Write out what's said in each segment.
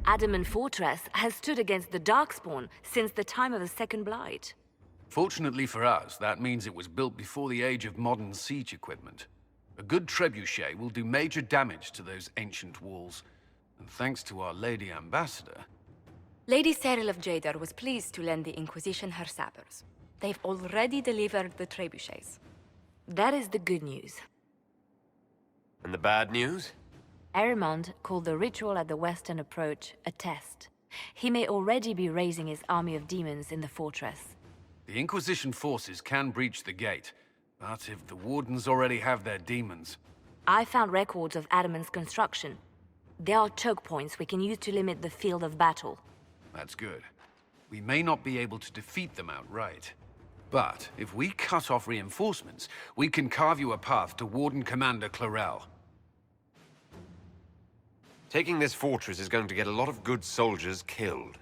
Adamant Fortress has stood against the Darkspawn since the time of the Second Blight. Fortunately for us, that means it was built before the age of modern siege equipment. A good trebuchet will do major damage to those ancient walls. And thanks to our Lady Ambassador... Lady Cyril of Jadar was pleased to lend the Inquisition her sabers. They've already delivered the trebuchets. That is the good news. And the bad news? Erimond called the ritual at the western approach a test. He may already be raising his army of demons in the fortress. The Inquisition forces can breach the gate, but if the Wardens already have their demons... I found records of Adamant's construction. There are choke points we can use to limit the field of battle. That's good. We may not be able to defeat them outright. But if we cut off reinforcements, we can carve you a path to Warden Commander Clarel. Taking this fortress is going to get a lot of good soldiers killed.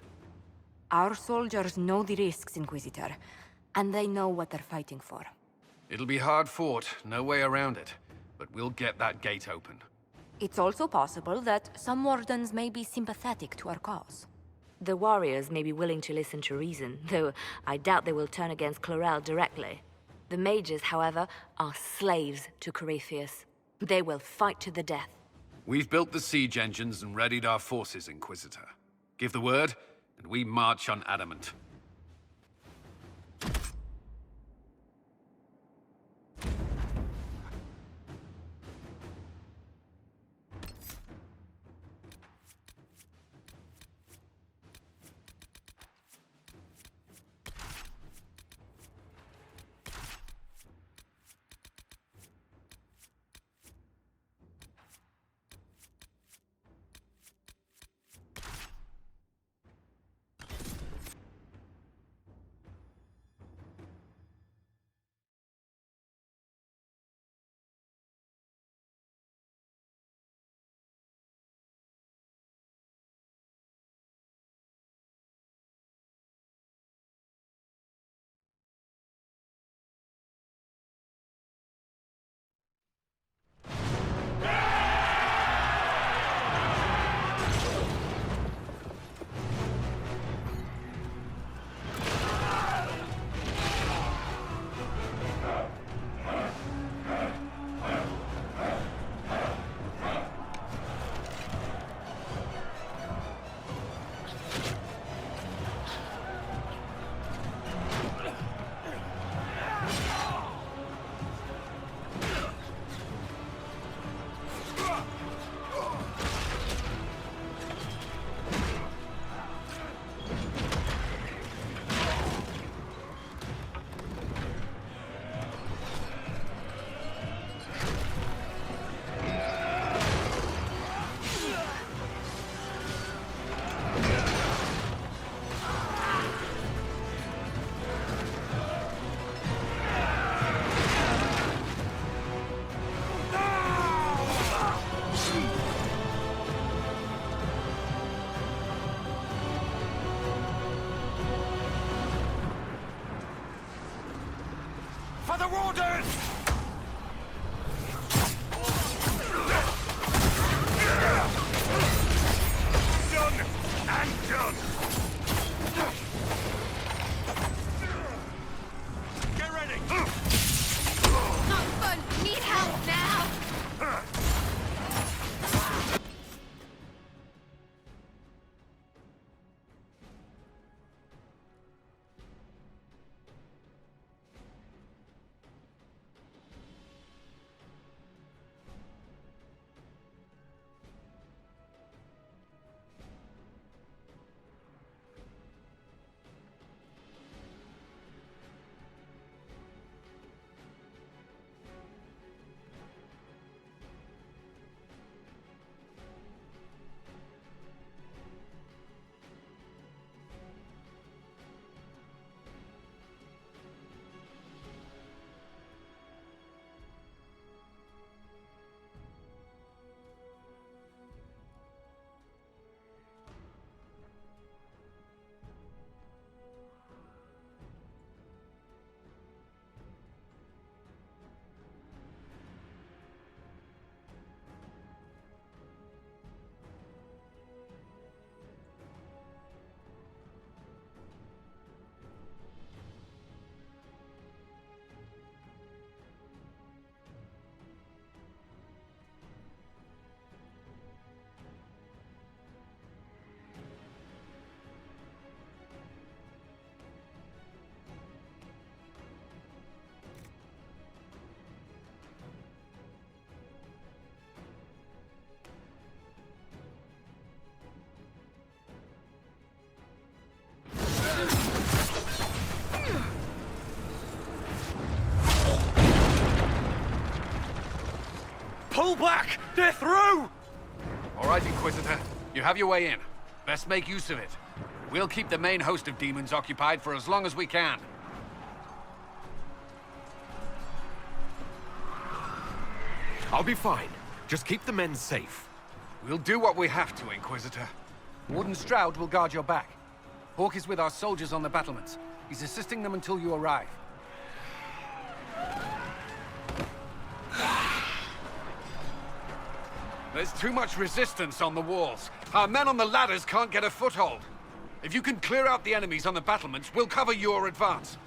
Our soldiers know the risks, Inquisitor, and they know what they're fighting for. It'll be hard fought, no way around it. But we'll get that gate open. It's also possible that some Wardens may be sympathetic to our cause. The warriors may be willing to listen to reason, though I doubt they will turn against Clarel directly. The mages, however, are slaves to Corypheus. They will fight to the death. We've built the siege engines and readied our forces, Inquisitor. Give the word, and we march on Adamant. For the Wardens! Done and done! Get ready! Not fun! Need help now! Fall back! They're through! All right, Inquisitor. You have your way in. Best make use of it. We'll keep the main host of demons occupied for as long as we can. I'll be fine. Just keep the men safe. We'll do what we have to, Inquisitor. Warden Stroud will guard your back. Hawk is with our soldiers on the battlements. He's assisting them until you arrive. There's too much resistance on the walls. Our men on the ladders can't get a foothold. If you can clear out the enemies on the battlements, we'll cover your advance.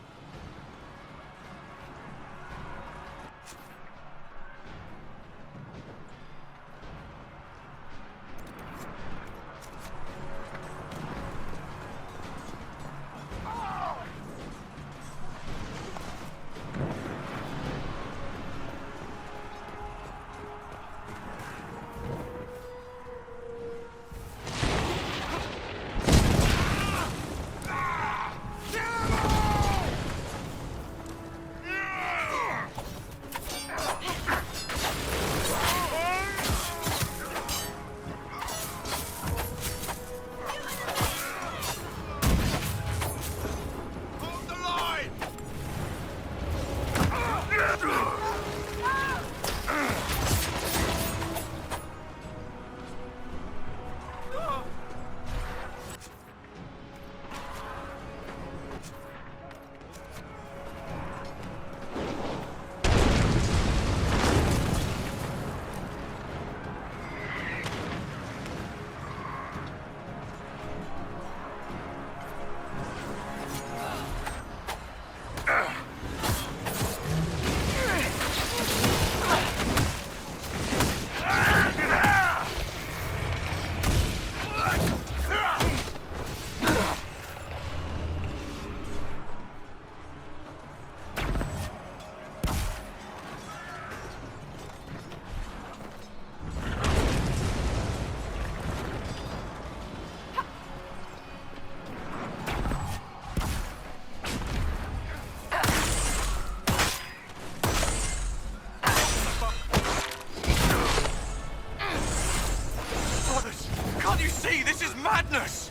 Can't you see? This is madness!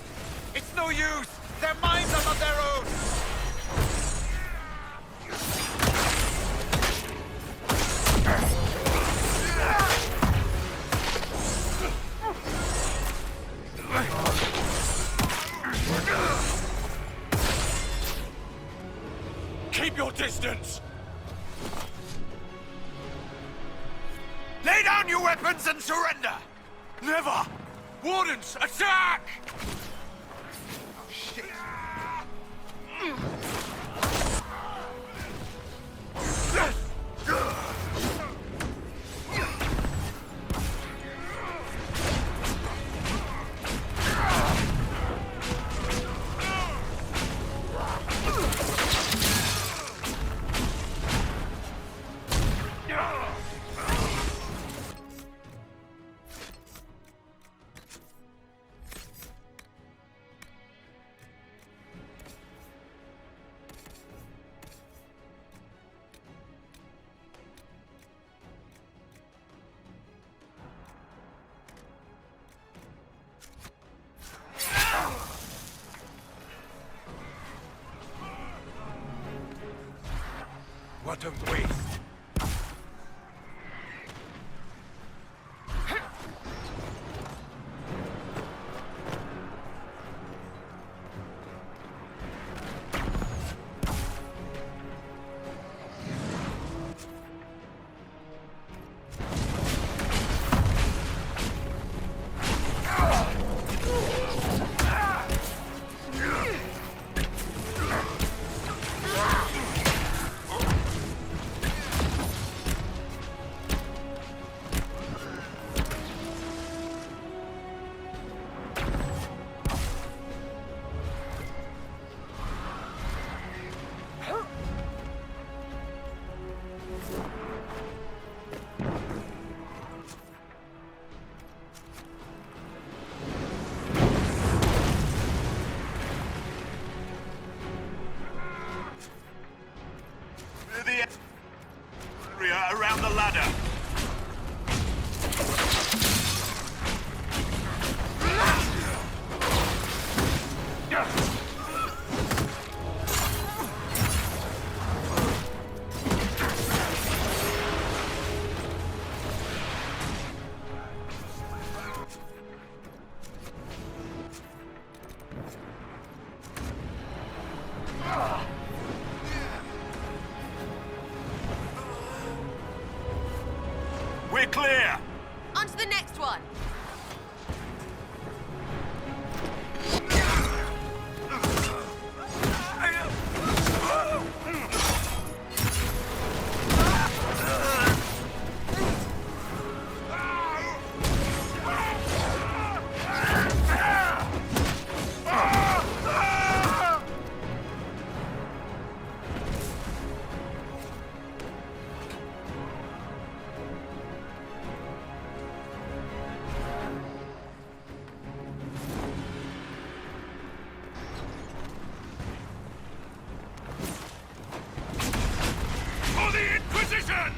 It's no use! Their minds are not their own! Keep your distance! Lay down your weapons and surrender! Never! Wardens, attack! Oh, shit. What a waste! The area around the ladder. We're clear! On to the next one. For the Inquisition!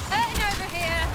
Hurting over here.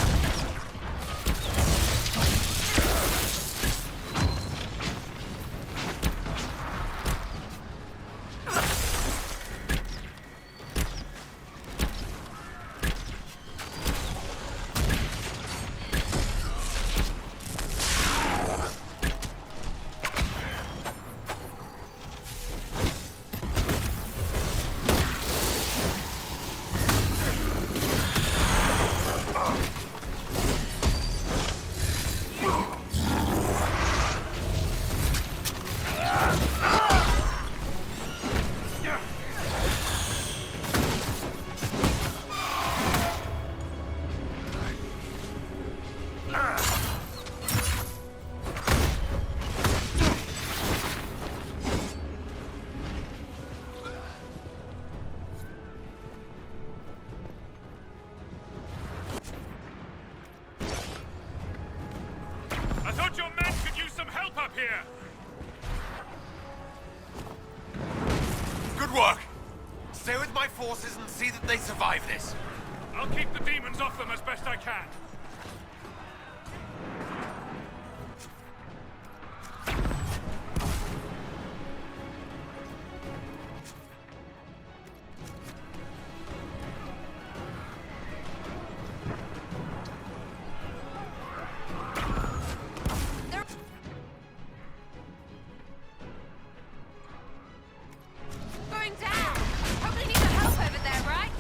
I thought your men could use some help up here! Good work! Stay with my forces and see that they survive this. I'll keep the demons off them as best I can. Going down. Probably need some help over there, right?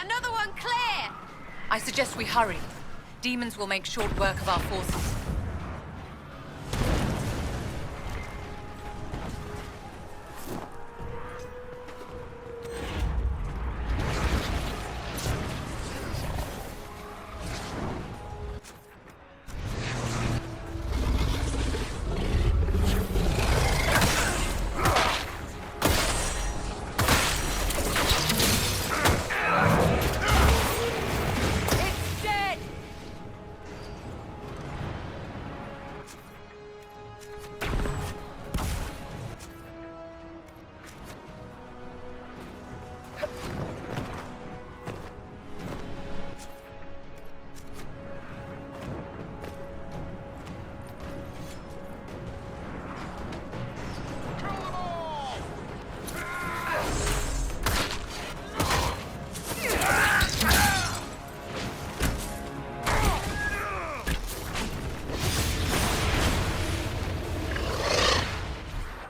Another one clear! I suggest we hurry. Demons will make short work of our forces. It's dead!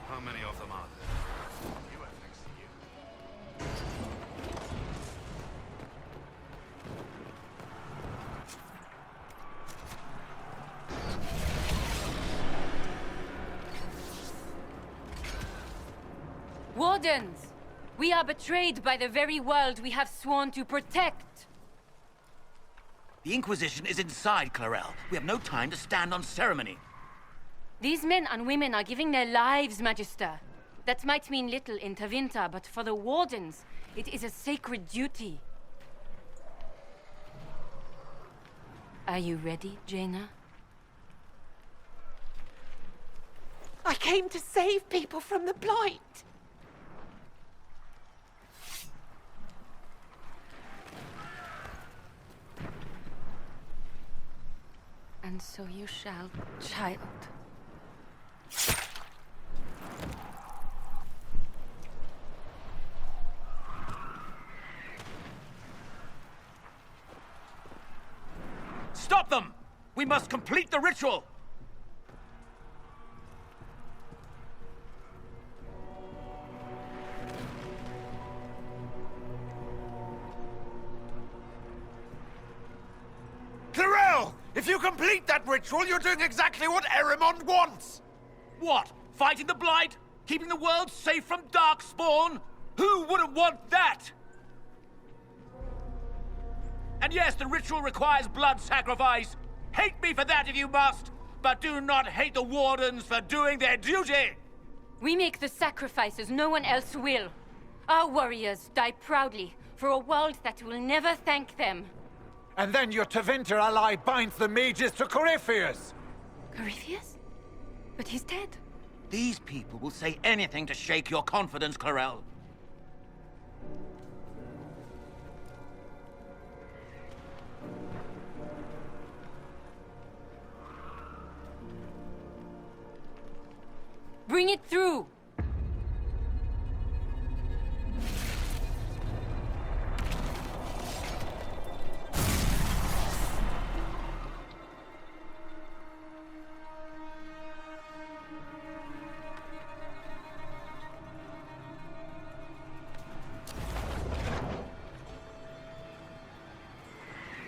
How many of them are there? You have next to you. Wardens! We are betrayed by the very world we have sworn to protect. The Inquisition is inside Clarel. We have no time to stand on ceremony. These men and women are giving their lives, Magister. That might mean little in Tevinter, but for the Wardens, it is a sacred duty. Are you ready, Jaina? I came to save people from the Blight. And so you shall, child. Stop them! We must complete the ritual! Clarel! If you complete that ritual, you're doing exactly what Erimond wants! What? Fighting the Blight? Keeping the world safe from Darkspawn? Who wouldn't want that? And yes, the ritual requires blood sacrifice. Hate me for that if you must, but do not hate the Wardens for doing their duty! We make the sacrifices no one else will. Our warriors die proudly for a world that will never thank them. And then your Tevinter ally binds the mages to Corypheus! Corypheus? But he's dead. These people will say anything to shake your confidence, Clarel. Bring it through!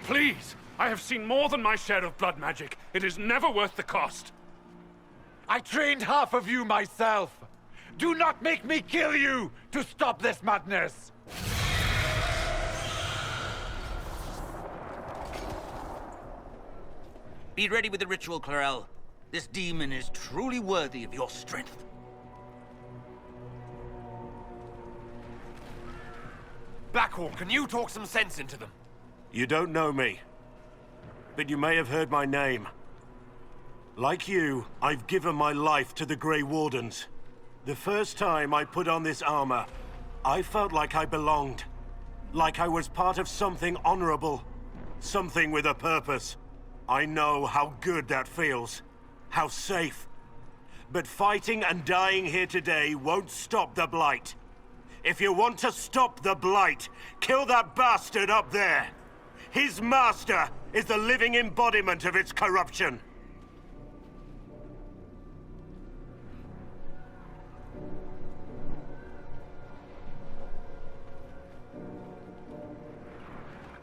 Please! I have seen more than my share of blood magic. It is never worth the cost. I trained half of you myself! Do not make me kill you to stop this madness! Be ready with the ritual, Clarel. This demon is truly worthy of your strength. Blackhawk, can you talk some sense into them? You don't know me, but you may have heard my name. Like you, I've given my life to the Grey Wardens. The first time I put on this armor, I felt like I belonged. Like I was part of something honorable. Something with a purpose. I know how good that feels. How safe. But fighting and dying here today won't stop the Blight. If you want to stop the Blight, kill that bastard up there. His master is the living embodiment of its corruption.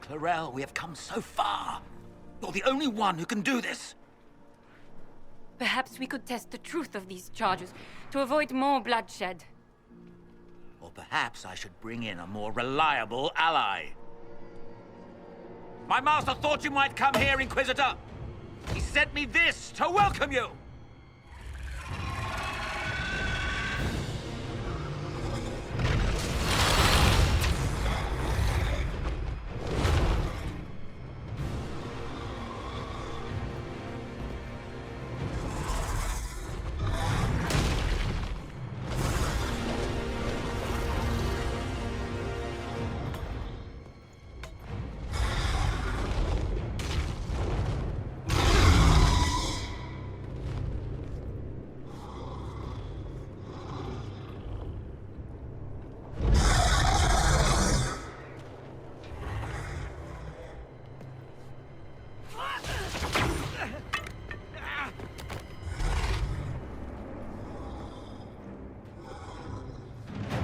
Clarel, we have come so far. You're the only one who can do this. Perhaps we could test the truth of these charges to avoid more bloodshed. Or perhaps I should bring in a more reliable ally. My master thought you might come here, Inquisitor. He sent me this to welcome you.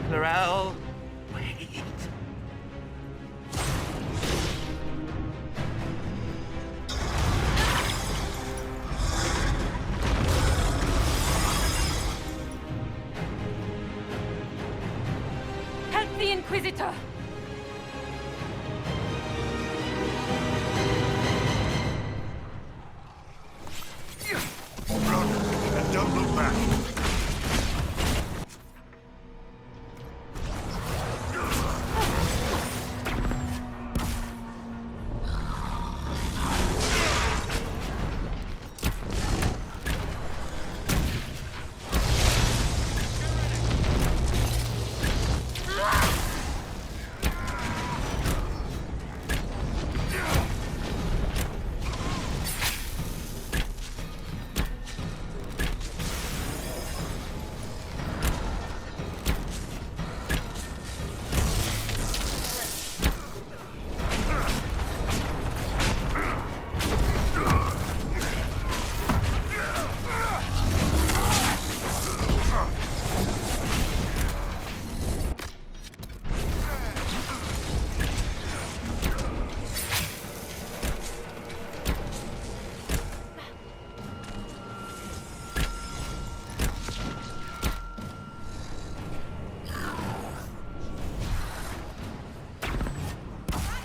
Clarel, wait. Help the Inquisitor! Run, and don't look back.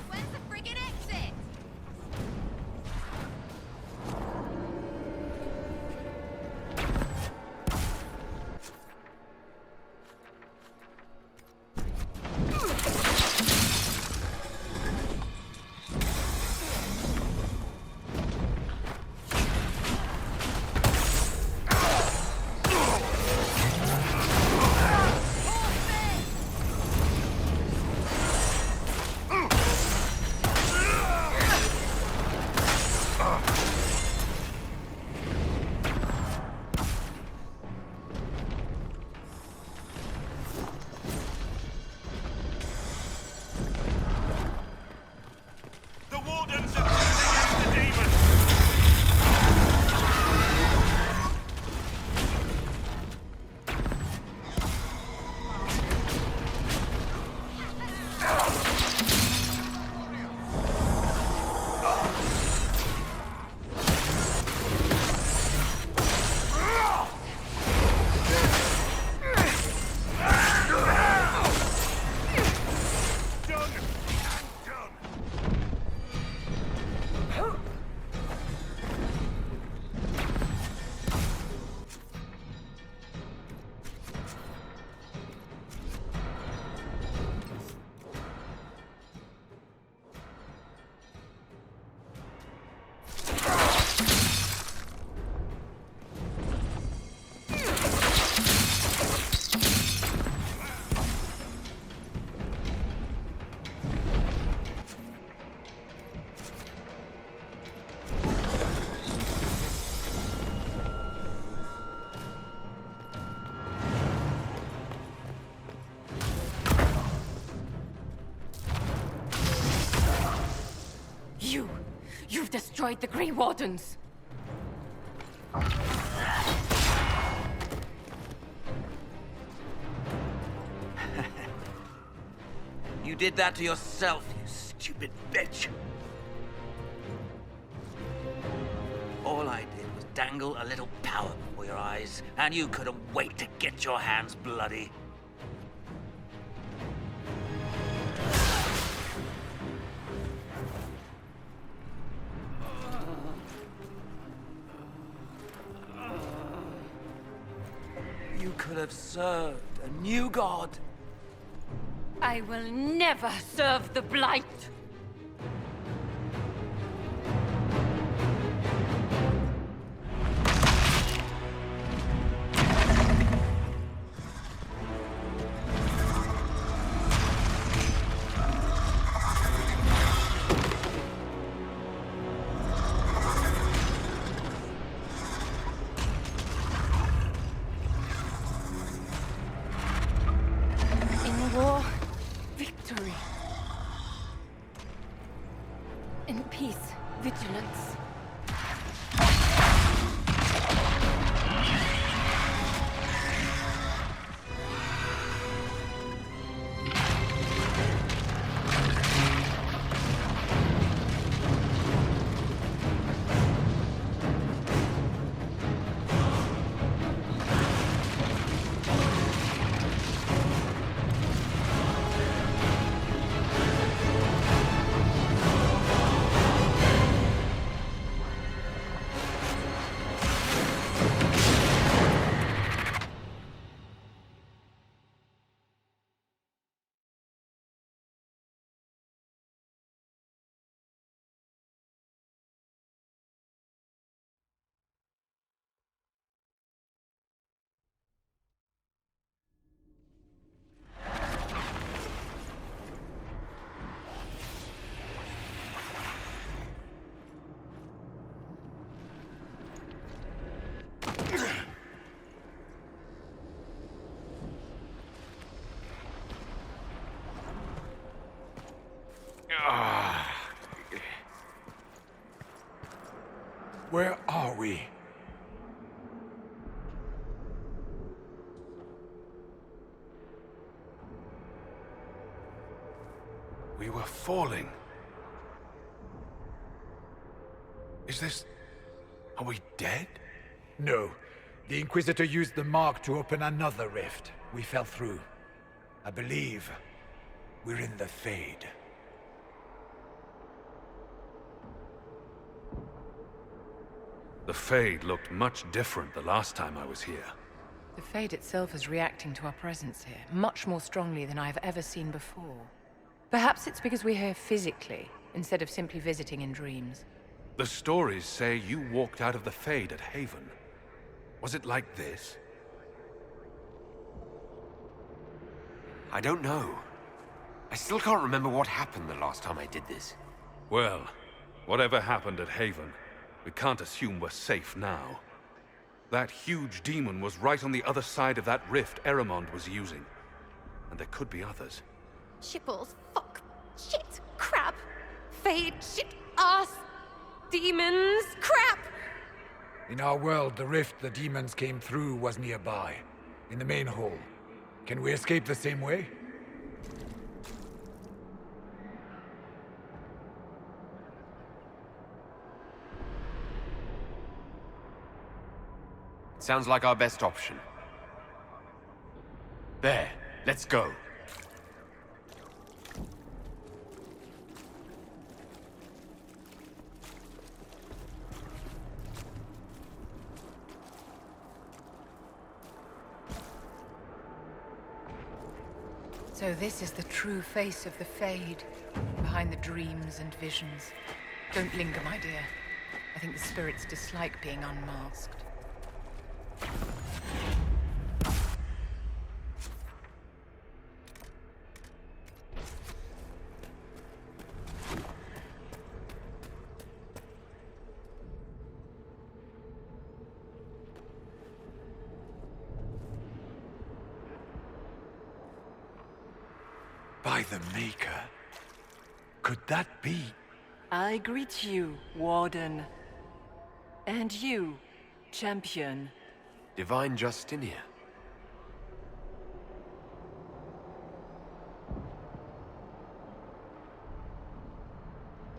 Where's the friggin' exit? The Wardens are turning against the demons! Done and done! You've destroyed the Grey Wardens! You did that to yourself, you stupid bitch. All I did was dangle a little power before your eyes, and you couldn't wait to get your hands bloody. You could have served a new god. I will never serve the Blight! In war, victory Where are we? We were falling. Is this... Are we dead? No. The Inquisitor used the mark to open another rift. We fell through. I believe we're in the Fade. The Fade looked much different the last time I was here. The Fade itself is reacting to our presence here, much more strongly than I've ever seen before. Perhaps it's because we're here physically, instead of simply visiting in dreams. The stories say you walked out of the Fade at Haven. Was it like this? I don't know. I still can't remember what happened the last time I did this. Well, whatever happened at Haven, we can't assume we're safe now. That huge demon was right on the other side of that rift Eramond was using. And there could be others. Shitballs, fuck, shit, crap, Fade, shit, ass, demons, crap! In our world, the rift the demons came through was nearby, in the main hall. Can we escape the same way? Sounds like our best option. There, let's go. So this is the true face of the Fade, behind the dreams and visions. Don't linger, my dear. I think the spirits dislike being unmasked. By the Maker. Could that be? I greet you, Warden. And you, Champion. Divine Justinia.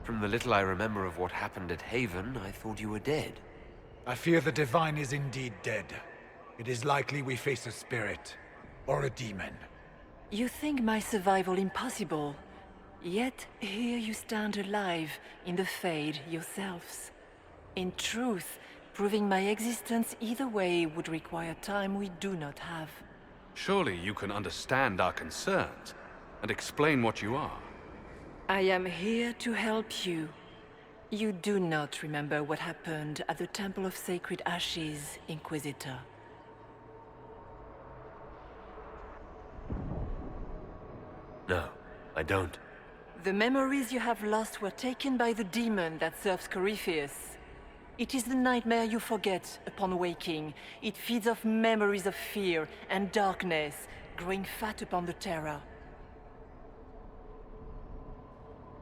From the little I remember of what happened at Haven, I thought you were dead. I fear the Divine is indeed dead. It is likely we face a spirit, or a demon. You think my survival impossible, yet here you stand alive in the Fade yourselves. In truth, proving my existence either way would require time we do not have. Surely you can understand our concerns and explain what you are. I am here to help you. You do not remember what happened at the Temple of Sacred Ashes, Inquisitor. No, I don't. The memories you have lost were taken by the demon that serves Corypheus. It is the nightmare you forget upon waking. It feeds off memories of fear and darkness, growing fat upon the terror.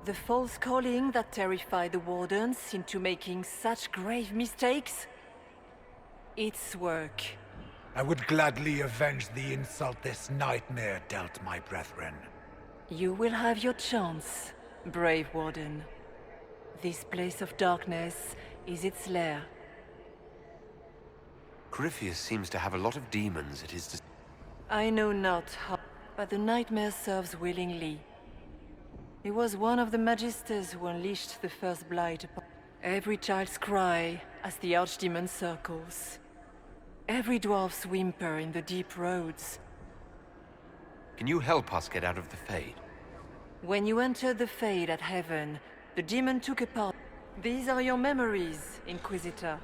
The false calling that terrified the Wardens into making such grave mistakes? Its work. I would gladly avenge the insult this nightmare dealt my brethren. You will have your chance, brave Warden. This place of darkness is its lair. Corypheus seems to have a lot of demons at his I know not how, but the nightmare serves willingly. He was one of the Magisters who unleashed the first blight upon every child's cry as the Archdemon circles. Every dwarf's whimper in the deep roads. Can you help us get out of the Fade? When you entered the Fade at Heaven, the demon took a part. These are your memories, Inquisitor.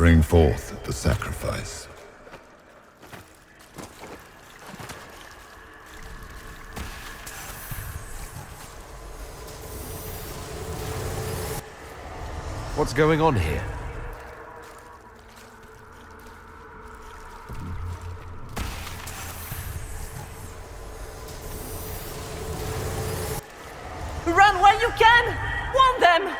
Bring forth the sacrifice. What's going on here? Run while you can! Warn them!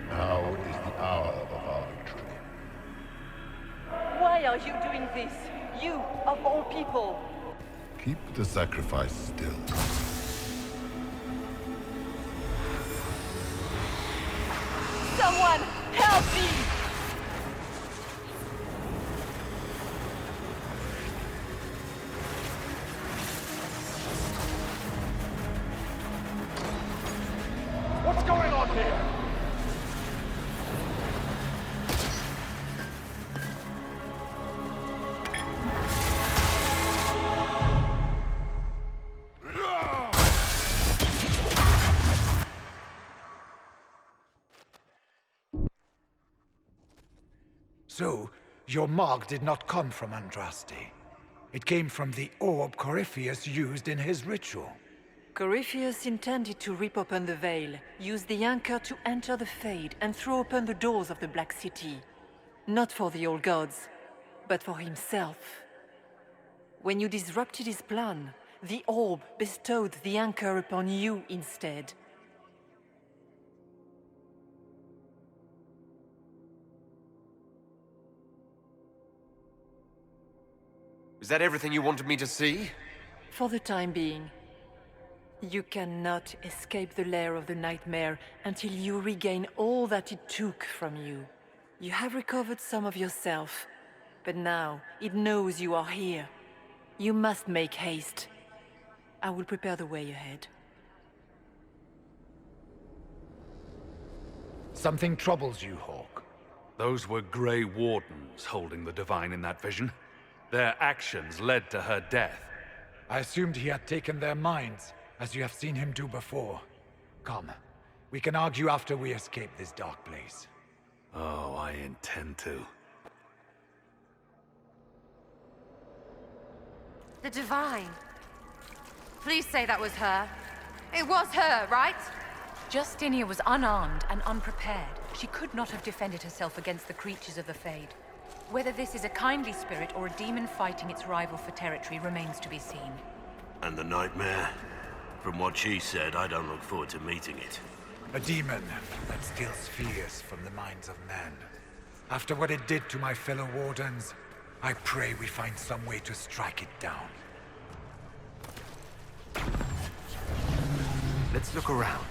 Now is the hour of our victory. Why are you doing this? You, of all people! Keep the sacrifice still. Someone, help me! What's going on here? So, your mark did not come from Andraste. It came from the orb Corypheus used in his ritual. Corypheus intended to rip open the veil, use the anchor to enter the Fade, and throw open the doors of the Black City. Not for the old gods, but for himself. When you disrupted his plan, the orb bestowed the anchor upon you instead. Is that everything you wanted me to see? For the time being. You cannot escape the lair of the nightmare until you regain all that it took from you. You have recovered some of yourself, but now it knows you are here. You must make haste. I will prepare the way ahead. Something troubles you, Hawke. Those were Grey Wardens holding the Divine in that vision. Their actions led to her death. I assumed he had taken their minds, as you have seen him do before. Come, we can argue after we escape this dark place. Oh, I intend to. The Divine. Please say that was her. It was her, right? Justinia was unarmed and unprepared. She could not have defended herself against the creatures of the Fade. Whether this is a kindly spirit or a demon fighting its rival for territory remains to be seen. And the nightmare? From what she said, I don't look forward to meeting it. A demon that steals fears from the minds of men. After what it did to my fellow Wardens, I pray we find some way to strike it down. Let's look around.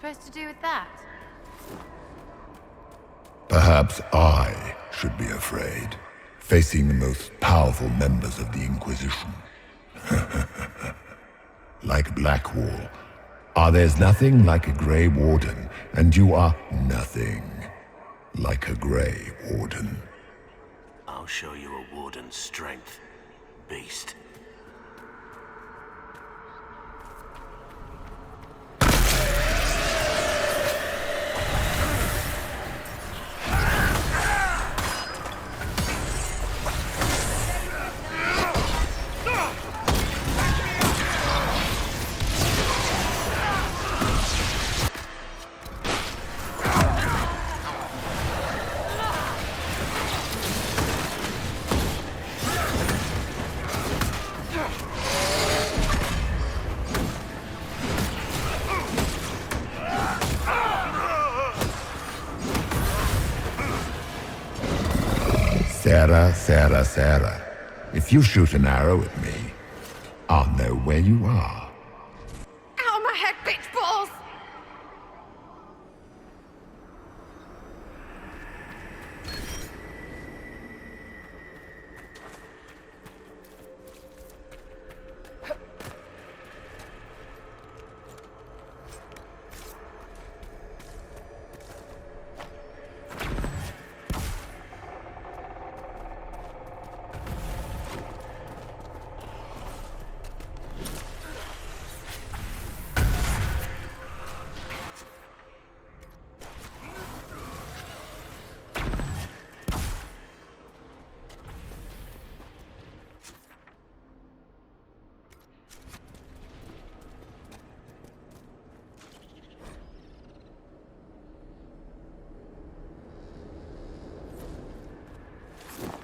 supposed to do with that? Perhaps I should be afraid, facing the most powerful members of the Inquisition. Like Blackwall, there's nothing like a Grey Warden, and you are nothing like a Grey Warden. I'll show you a Warden's strength, beast. Sarah. If you shoot an arrow at me, I'll know where you are. Out of my head, bitch balls!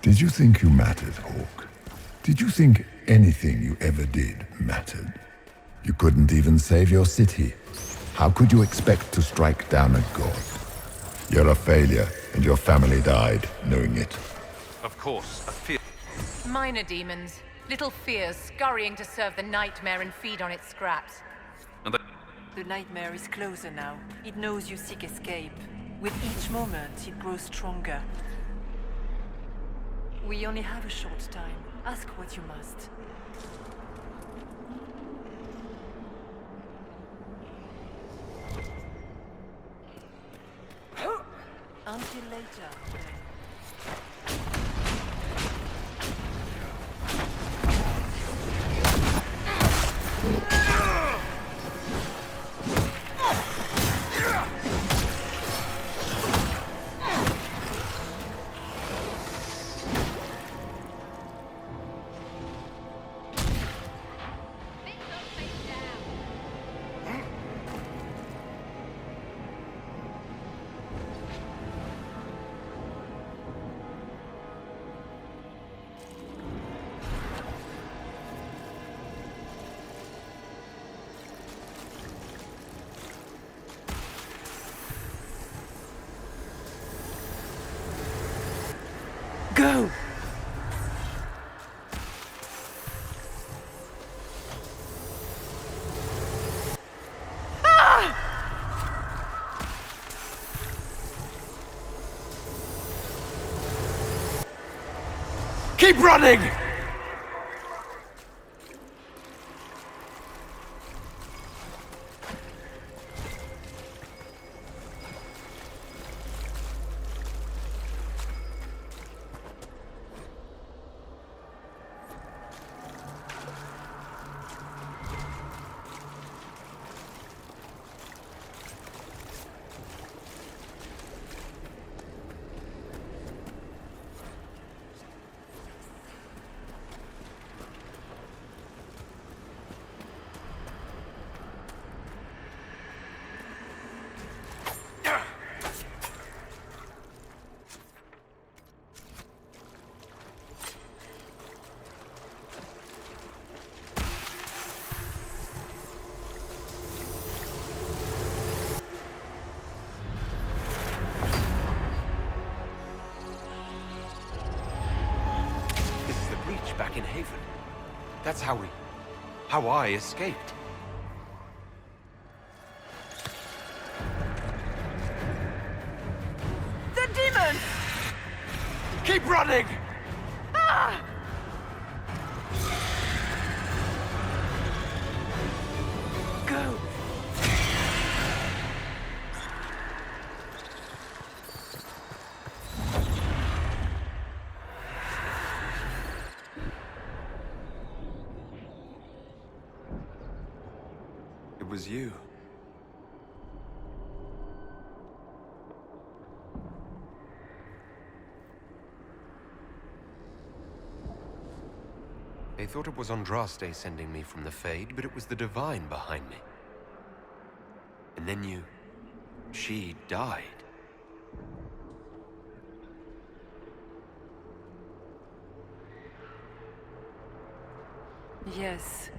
Did you think you mattered, Hawke? Did you think anything you ever did mattered? You couldn't even save your city. How could you expect to strike down a god? You're a failure, and your family died knowing it. Of course, a fear. Minor demons. Little fears scurrying to serve the nightmare and feed on its scraps. And The nightmare is closer now. It knows you seek escape. With each moment, it grows stronger. We only have a short time. Ask what you must. Until later. Go! Keep running! Back in Haven. That's how I escaped. Keep running! Ah! Go! It was you. They thought it was Andraste sending me from the Fade, but it was the Divine behind me. And then you... she died. Yes.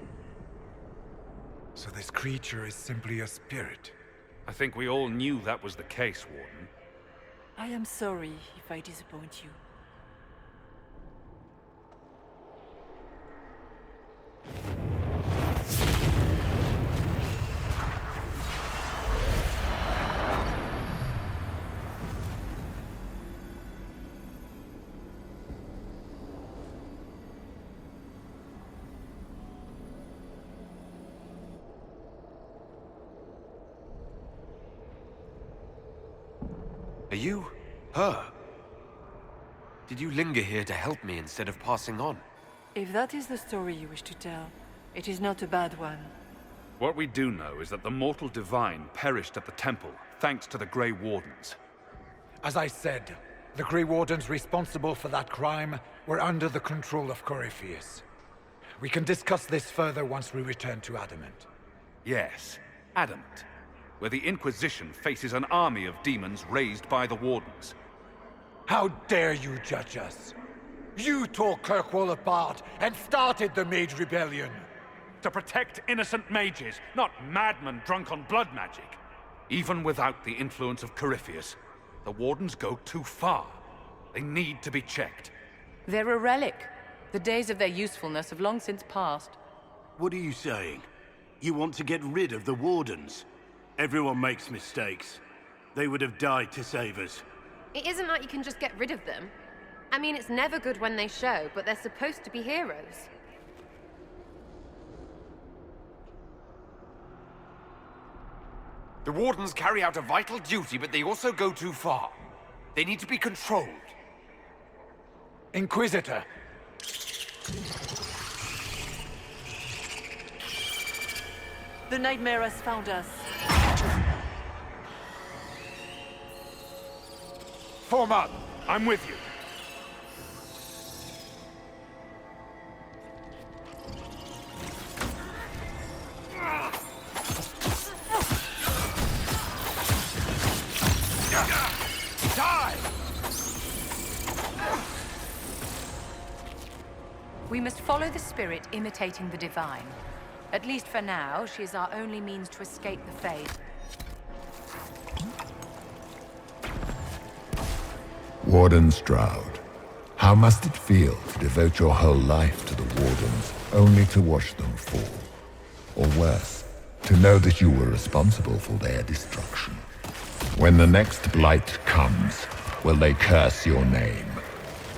So this creature is simply a spirit. I think we all knew that was the case, Warden. I am sorry if I disappoint you. Are you... her? Did you linger here to help me instead of passing on? If that is the story you wish to tell, it is not a bad one. What we do know is that the mortal divine perished at the temple, thanks to the Grey Wardens. As I said, the Grey Wardens responsible for that crime were under the control of Corypheus. We can discuss this further once we return to Adamant. Yes, Adamant, where the Inquisition faces an army of demons raised by the Wardens. How dare you judge us? You tore Kirkwall apart and started the Mage Rebellion! To protect innocent mages, not madmen drunk on blood magic. Even without the influence of Corypheus, the Wardens go too far. They need to be checked. They're a relic. The days of their usefulness have long since passed. What are you saying? You want to get rid of the Wardens? Everyone makes mistakes. They would have died to save us. It isn't like you can just get rid of them. I mean, it's never good when they show, but they're supposed to be heroes. The Wardens carry out a vital duty, but they also go too far. They need to be controlled. Inquisitor! The Nightmare has found us. Form up! I'm with you. Die! We must follow the spirit imitating the divine. At least for now, she is our only means to escape the Fade. Warden Stroud, how must it feel to devote your whole life to the Wardens, only to watch them fall? Or worse, to know that you were responsible for their destruction? When the next blight comes, will they curse your name?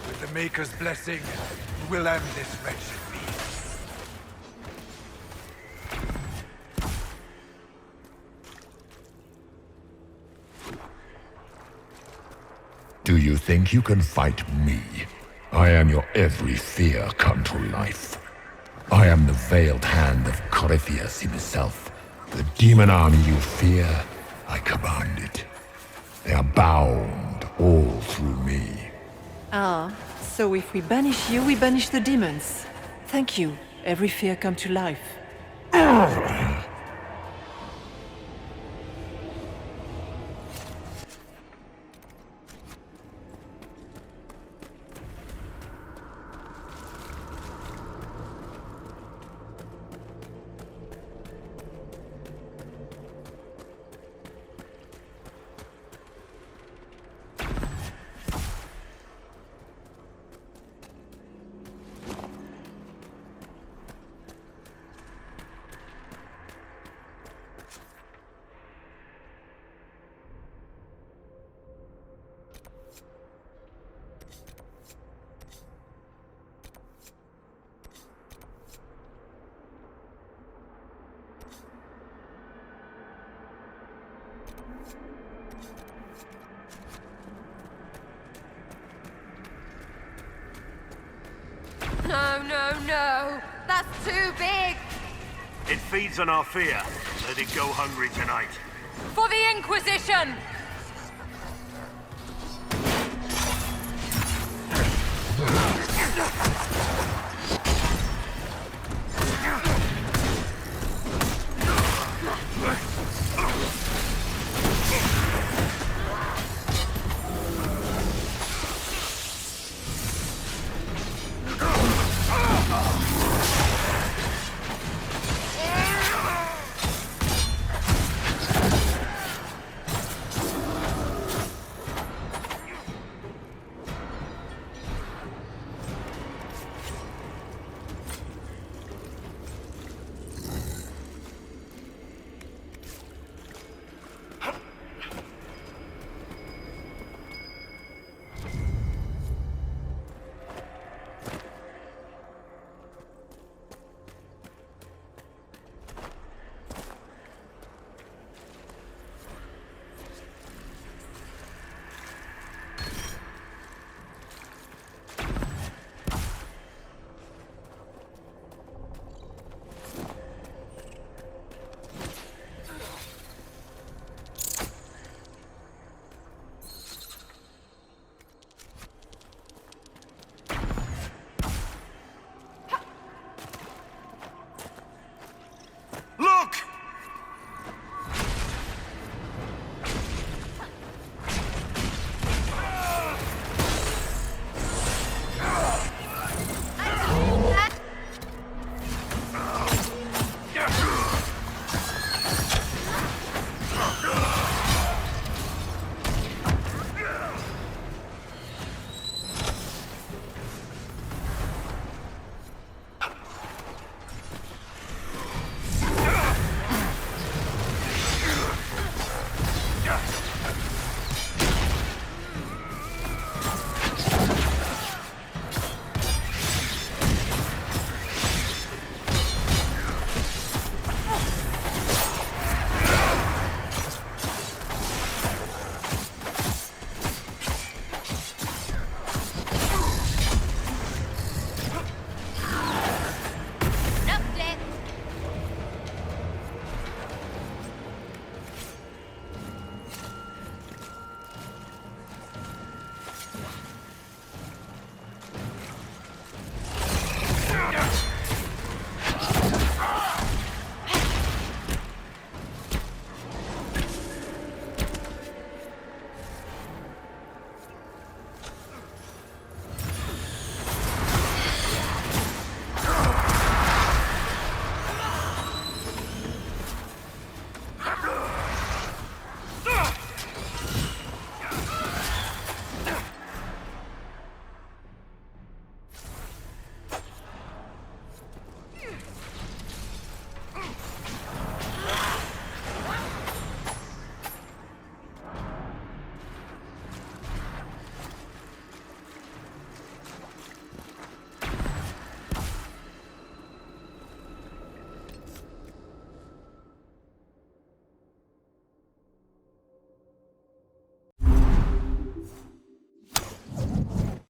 With the Maker's blessing, we'll end this wretched beast. Do you think you can fight me? I am your every fear come to life. I am the veiled hand of Corypheus himself. The demon army you fear, I command it. They are bound all through me. Ah, so if we banish you, we banish the demons. Thank you. Every fear come to life. No, no, no! That's too big! It feeds on our fear. Let it go hungry tonight. For the Inquisition!